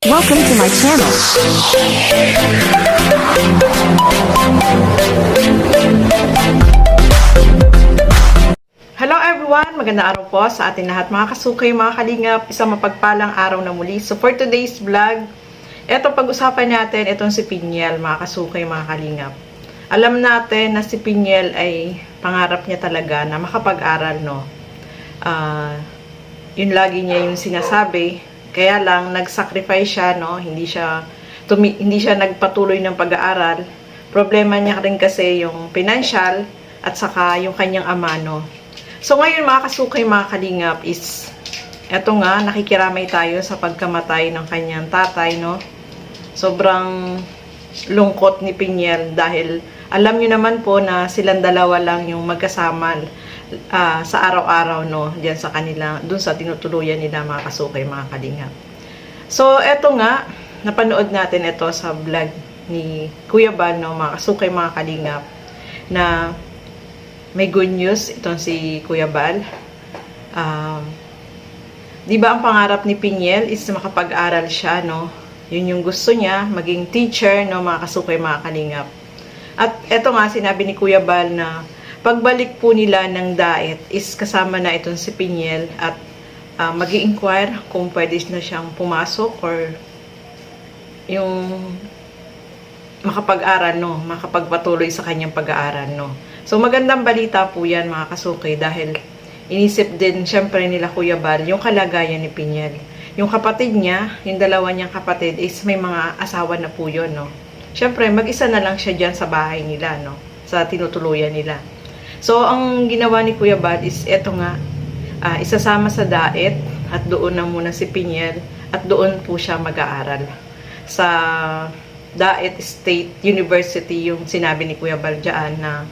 Welcome to my channel. Hello everyone! Magandang araw po sa ating lahat mga kasukay, mga kalingap. Isang mapagpalang araw na muli. So for today's vlog, eto pag-usapan natin itong si Pinyel, mga kasukay, mga kalingap. Alam natin na si Pinyel ay pangarap niya talaga na makapag-aral, no? Yun lagi niya yung sinasabi. Kaya lang nag-sacrifice siya, no? Hindi siya nagpatuloy ng pag-aaral. Problema niya rin kasi yung financial at saka yung kanyang ama, no? So ngayon mga kasukay, mga kalingap is eto nga, nakikiramay tayo sa pagkamatay ng kanyang tatay, no? Sobrang lungkot ni Pinyel dahil alam niyo naman po na silang dalawa lang yung magkasama sa araw-araw, no, diyan sa kanila, dun sa tinutuluyan nila, mga kasukay, mga kalingap. So eto nga, napanood natin ito sa vlog ni Kuya Bal, no, mga kasukay, mga kalingap, na may good news itong si Kuya Bal. Di ba ang pangarap ni Pinyel is makapag-aral siya, no? Yun yung gusto niya, maging teacher, no, mga kasukay, mga kalingap. At eto nga, sinabi ni Kuya Bal na pagbalik po nila ng diet is kasama na itong si Pinyel at mag-i-inquire kung pwede na siyang pumasok or yung makapag-aral, no, makapagpatuloy sa kanyang pag-aaral, no. So magandang balita po yan, mga kasukay, dahil inisip din syempre nila Kuya Bal yung kalagayan ni Pinyel. Yung kapatid niya, yung dalawa niyang kapatid is may mga asawa na po yun, no. Syempre mag-isa na lang siya dyan sa bahay nila, no, sa tinutuluyan nila. So, ang ginawa ni Kuya Bal is eto nga, isasama sa diet at doon na muna si Pinyel at doon po siya mag-aaral. Sa Diet State University yung sinabi ni Kuya Bal dyan na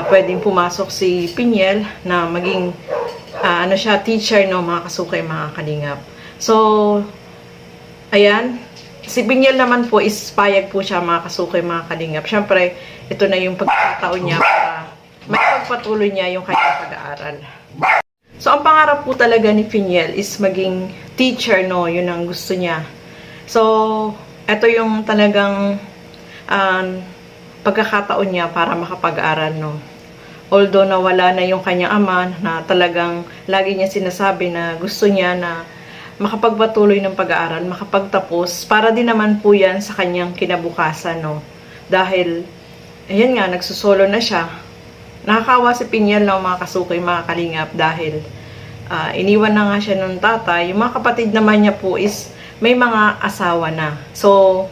pwedeng pumasok si Pinyel na maging siya, teacher, no, mga kasukay, mga kalingap. So, ayan, si Pinyel naman po is payag po siya, mga kasukay, mga kalingap. Syempre, ito na yung pagkakataon niya para may pagpatuloy niya yung kanyang pag-aaral. So, ang pangarap po talaga ni Pinyel is maging teacher, no? Yun ang gusto niya. So, ito yung talagang pagkakataon niya para makapag-aral, no? Although nawala na yung kanyang ama na talagang lagi niya sinasabi na gusto niya na makapagpatuloy ng pag-aaral, makapagtapos, para din naman po yan sa kanyang kinabukasan, no? Dahil, ayan nga, nagsusolo na siya. Nakakawa si Pinyel, ng mga kasukay, mga kalingap, dahil iniwan na nga siya ng tatay. Yung mga kapatid naman niya po is may mga asawa na. So,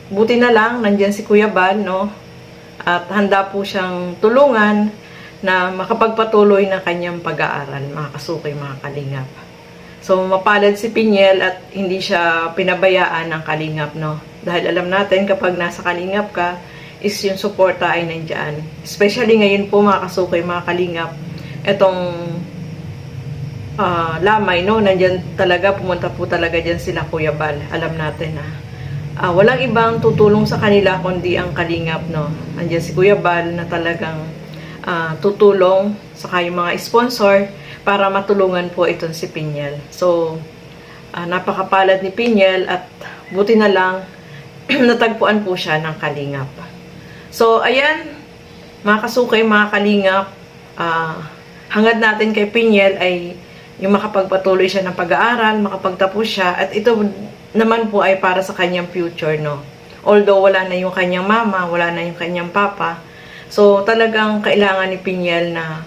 buti na lang, nandyan si Kuya Bal, no? At handa po siyang tulungan na makapagpatuloy ng kanyang pag-aaral, mga kasukay, mga kalingap. So, mapalad si Pinyel at hindi siya pinabayaan ng kalingap, no? Dahil alam natin, kapag nasa kalingap ka, is yung suporta ay nandyan. Especially ngayon po, mga kasukay, mga kalingap, etong lamay, no, nandyan talaga, pumunta po talaga dyan sila Kuya Bal. Alam natin na walang ibang tutulong sa kanila kundi ang kalingap, no. Nandyan si Kuya Bal na talagang tutulong, saka yung mga sponsor para matulungan po itong si Pinyel. So, napakapalad ni Pinyel at buti na lang natagpuan po siya ng kalingap. So, ayan, mga kasukay, mga kalingap, hangad natin kay Pinyel ay yung makapagpatuloy siya ng pag-aaral, makapagtapos siya, at ito naman po ay para sa kanyang future, no. Although wala na yung kanyang mama, wala na yung kanyang papa, so talagang kailangan ni Pinyel na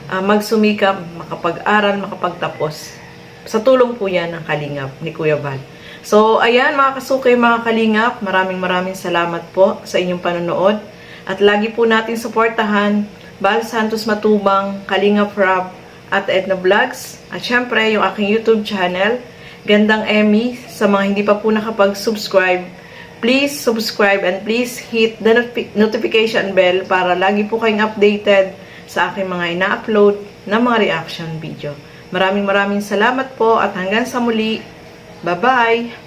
magsumikap, makapag-aral, makapagtapos. Sa tulong po yan ng kalingap ni Kuya Bal. So, ayan, mga kasukay, mga kalingap, maraming salamat po sa inyong panonood. At lagi po natin suportahan Bal Santos Matubang, Kalingap Rob, at Edna Vlogs. At syempre, yung aking YouTube channel, Gandang Emmy. Sa mga hindi pa po nakapag-subscribe, please subscribe and please hit the notification bell para lagi po kayong updated sa aking mga ina-upload na mga reaction video. Maraming salamat po at hanggang sa muli. Bye-bye!